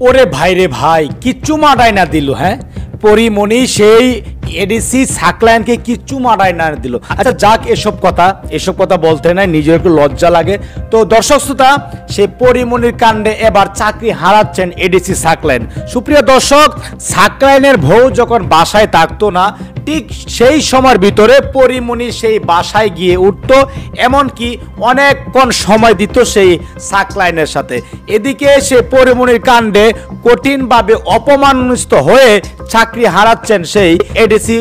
ওরে ভাই রে ভাই, কিচ্ছু মাডাই না দিল। হ্যাঁ, পরিমণি সেই এডিসি সাকলায়নকে কিচ্ছু মাডাই না দিল। আচ্ছা যাক, এসব কথা বলতে নাই, নিজের একটু লজ্জা লাগে। তো দর্শক শ্রোতা, সেই পরিমণির কাণ্ডে এবার চাকরি হারাচ্ছেন এডিসি সাকলায়ন। সুপ্রিয় দর্শক, সাকলায়নের বউ যখন বাসায় থাকতো না, ঠিক সেই সময়ের ভিতরে পরিমণি সেই বাসায় গিয়ে উঠত, এমনকি অনেকক্ষণ সময় দিত সেই সাকলায়নের সাথে। এদিকে সে পরিমণির কাণ্ডে কঠিনভাবে অপমানিত হয়ে চাকরি হারাচ্ছেন সেই এডিসি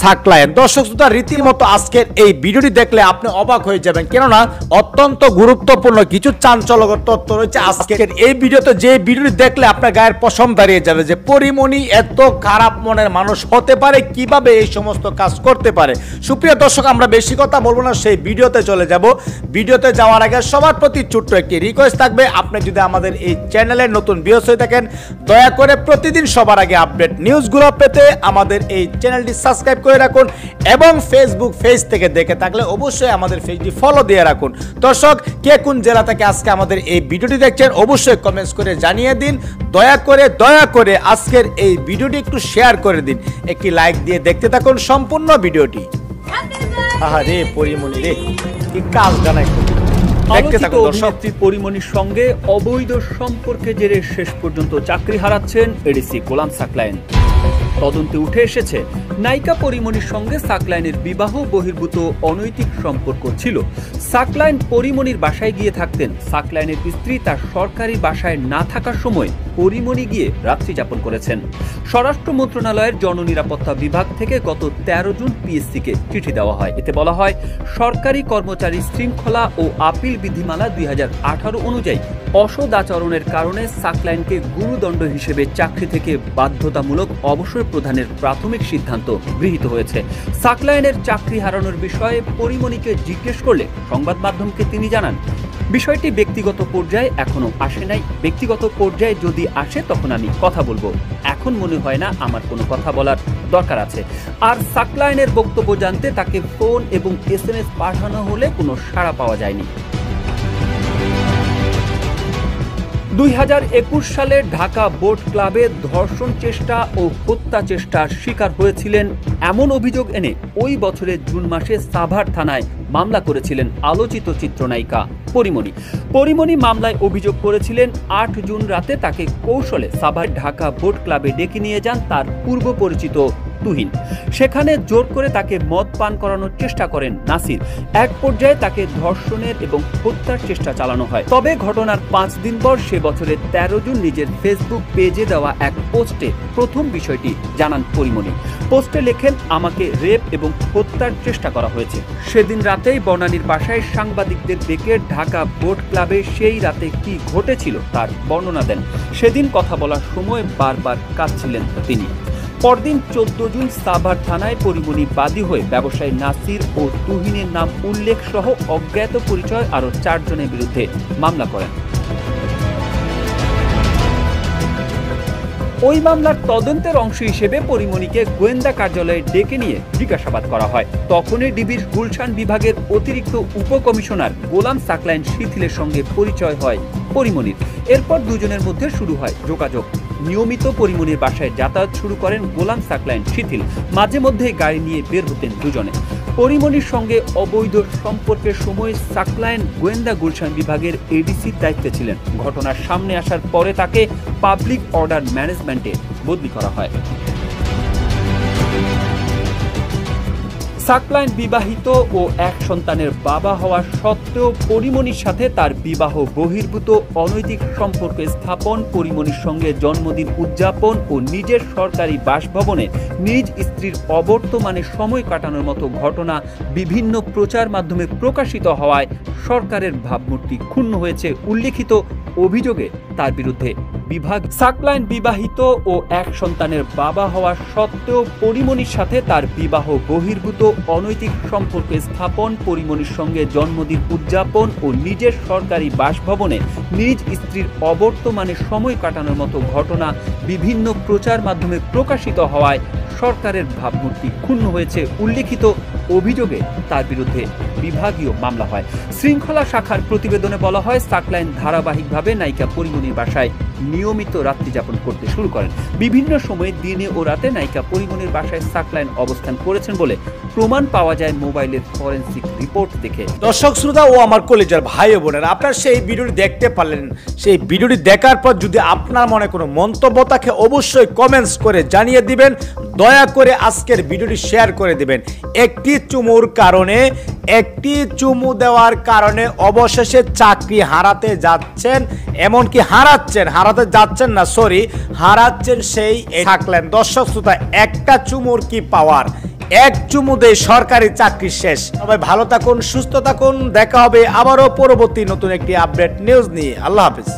সাকলায়ন। দর্শক শ্রোতা, রীতিমতো আজকের এই ভিডিওটি দেখলে আপনি অবাক হয়ে যাবেন, কেননা অত্যন্ত গুরুত্বপূর্ণ কিছু চাঞ্চল্যকর তথ্য রয়েছে আজকের এই ভিডিওতে। যে ভিডিওটি দেখলে আপনার গায়ের পশম দাঁড়িয়ে যাবে যে পরিমণি এত খারাপ মনের মানুষ হতে পারে, কিভাবে এই সমস্ত কাজ করতে পারে। সুপ্রিয় দর্শক, আমরা বেশি কথা বলবো না, সেই ভিডিওতে চলে যাব। ভিডিওতে যাওয়ার আগে সবার প্রতি ছোট্ট একটি রিকোয়েস্ট থাকবে, আপনি যদি আমাদের এই চ্যানেলের নতুন ভিউয়ার্স হয়ে থাকেন, দয়া করে প্রতিদিন সবার আগে আপডেট নিউজগুলো পেতে আমাদের এই চ্যানেলটি সাবস্ক্রাইব করে রাখুন, এবং ফেসবুক পেজ থেকে দেখে থাকলে অবশ্যই আমাদের পেজটি ফলো দিয়ে রাখুন। দর্শক, কে কোন জেলা থেকে আজকে আমাদের এই ভিডিওটি দেখছেন অবশ্যই কমেন্টস করে জানিয়ে দিন। দয়া করে আজকের এই ভিডিওটি একটু শেয়ার করে দিন, একটি লাইক দিয়ে দেখতে থাকুন সম্পূর্ণ ভিডিওটি। আরে পরিমণি রে, কি কাজ জানাই। পরিমণির সঙ্গে অবৈধ সম্পর্কে জেরে শেষ পর্যন্ত চাকরি হারাচ্ছেন এডিসি গোলাম সাকলায়ন। তদন্তে উঠে এসেছে, নায়িকা পরিমণির সঙ্গে সাকলায়নের বিবাহ বহির্ভূত অনৈতিক সম্পর্ক ছিল। সাকলায়ন পরিমণির বাসায় গিয়ে থাকতেন। সাকলায়নের স্ত্রী তার সরকারি বাসায় না থাকার সময় পরিমণি গিয়ে রাত্রি যাপন করেছেন। স্বরাষ্ট্র মন্ত্রণালয়ের জননিরাপত্তা বিভাগ থেকে গত 13 জুন পিএসসিকে চিঠি দেওয়া হয়। এতে বলা হয়, সরকারি কর্মচারী শৃঙ্খলা ও আপিল বিধিমালা 2018 অনুযায়ী অসদাচরণের কারণে সাকলায়নকে গুরুদণ্ড হিসেবে চাকরি থেকে বাধ্যতামূলক অবসর প্রদানের প্রাথমিক সিদ্ধান্ত গৃহীত হয়েছে। সাকলায়নের চাকরি হারানোর বিষয়ে পরিমণিকে জিজ্ঞেস করলে সংবাদ মাধ্যমকে তিনি জানান, বিষয়টি ব্যক্তিগত পর্যায়ে এখনো আসে নাই। ব্যক্তিগত পর্যায়ে যদি আসে তখন আমি কথা বলবো। এখন মনে হয় না আমার কোনো কথা বলার দরকার আছে। আর সাকলায়নের বক্তব্য জানতে তাকে ফোন এবং SMS পাঠানো হলে কোনো সাড়া পাওয়া যায়নি। 2021 সালে ঢাকা বোট ক্লাবে ধর্ষণ চেষ্টা ও হত্যা চেষ্টার শিকার হয়েছিলেন এমন অভিযোগ এনে ওই বছরের জুন মাসে সাভার থানায় মামলা করেছিলেন আলোচিত চিত্রনায়িকা পরিমণি মামলায় অভিযোগ করেছিলেন 8 জুন রাতে তাকে কৌশলে সাভার ঢাকা বোট ক্লাবে ডেকে নিয়ে যান তার পূর্ব পরিচিত তুহিন। সেখানে জোর করে তাকে মদ পান করানোর চেষ্টা করেন নাসির। এক পর্যায়ে তাকে ধর্ষণের এবং হত্যার চেষ্টা চালানো হয়। তবে ঘটনার 5 দিন পর সে বছরের 13 জুন নিজের ফেসবুক পেজে দেওয়া এক পোস্টে প্রথম বিষয়টি জানান পরিমণি। পোস্টে লেখেন, আমাকে রেপ এবং হত্যার চেষ্টা করা হয়েছে। সেদিন রাতেই বনানীর বাসায় সাংবাদিকদের ডেকে ঢাকা বোট ক্লাবে সেই রাতে কি ঘটেছিল তার বর্ণনা দেন। সেদিন কথা বলার সময় বারবার কাঁদছিলেন তিনি। পরদিন 14 জুন সাভার থানায় পরিমণি বাদী হয়ে ব্যবসায়ী নাসির ও তুহিনের নাম উল্লেখ সহ অজ্ঞাত পরিচয় আরো 4 জনের বিরুদ্ধে মামলা করেন। ওই মামলার তদন্তের অংশ হিসেবে পরিমণিকে গোয়েন্দা কার্যালয়ে ডেকে নিয়ে জিজ্ঞাসাবাদ করা হয়। তখনই ডিবির গুলশান বিভাগের অতিরিক্ত উপকমিশনার গোলাম সাকলায়ন শিথিলের সঙ্গে পরিচয় হয় পরিমণির। এরপর দুজনের মধ্যে শুরু হয় যোগাযোগ। নিয়মিত পরিমণির বাসায় যাতায়াত শুরু করেন গোলাম সাকলায়ন শিথিল। মাঝে মধ্যে গাড়ি নিয়ে বের হতেন দুজনে। পরিমণির সঙ্গে অবৈধ সম্পর্কের সময় সাকলায়ন গোয়েন্দা গুলশান বিভাগের এডিসির দায়িত্বে ছিলেন। ঘটনার সামনে আসার পরে তাকে পাবলিক অর্ডার ম্যানেজমেন্টে বদলি করা হয়। সাকলায়ন বিবাহিত ও এক সন্তানের বাবা হওয়া সত্ত্বেও পরিমণির সাথে তার বিবাহ বহির্ভূত অনৈতিক সম্পর্ক স্থাপন, পরিমণির সঙ্গে জন্মদিন উদযাপন ও নিজের সরকারি বাসভবনে নিজ স্ত্রীর অবর্তমানে সময় কাটানোর মতো ঘটনা বিভিন্ন প্রচার মাধ্যমে প্রকাশিত হওয়ায় সরকারের ভাবমূর্তি ক্ষুণ্ণ হয়েছে উল্লেখিত অভিযোগে তার বিরুদ্ধে বিভাগ। সাকলায়ন বিবাহিত ও এক সন্তানের বাবা হওয়া সত্ত্বেও পরিমণির সাথে তার বিবাহ বহির্ভূত অনৈতিক সম্পর্ক স্থাপন, পরিমণির সঙ্গে জন্মদিন উদযাপন ও নিজের সরকারি বাসভবনে নিজ স্ত্রীর অবর্তমানে সময় কাটানোর মতো ঘটনা বিভিন্ন প্রচার মাধ্যমে প্রকাশিত হওয়ায় সরকারের ভাবমূর্তি ক্ষুণ্ণ হয়েছে উল্লেখিত অভিযোগে তার বিরুদ্ধে বিভাগীয় মামলা হয়। শৃঙ্খলা শাখার প্রতিবেদনে বলা হয়, সাকলায়েন ধারাবাহিকভাবে নায়িকা পরীমনির বাসায় নিয়মিত রাত্রি যাপন করতে শুরু করেন। বিভিন্ন সময়ে দিনে ও রাতে নায়িকা পরীমনির বাসায় সাকলায়েন অবস্থান করেছেন বলে প্রমাণ পাওয়া যায় মোবাইলের ফরেনসিক রিপোর্ট দেখে। দর্শক শ্রোতা ও আমার কলেজের ভাই ও বোনেরা, আপনারা সেই ভিডিওটি দেখতে পারলেন। সেই ভিডিওটি দেখার পর যদি আপনার মনে কোনো মন্তব্য থাকে অবশ্যই কমেন্টস করে জানিয়ে দিবেন। দয়া করে আজকের ভিডিওটি শেয়ার করে দিবেন। একটি চুমুর কারণে, একটি চুমু দেওয়ার কারণে অবশেষে চাকরি হারাতে যাচ্ছেন, এমনকি হারাতে যাচ্ছেন না, সরি, হারাচ্ছেন সেই সাকলায়েন। দর্শক শ্রোতা, একটা চুমুর কি পাওয়ার! এক চুমুতে সরকারি চাকরি শেষ। সবাই ভালো থাকুন, সুস্থ থাকুন। দেখা হবে আবারও পরবর্তী নতুন একটি আপডেট নিউজ নিয়ে। আল্লাহ হাফেজ।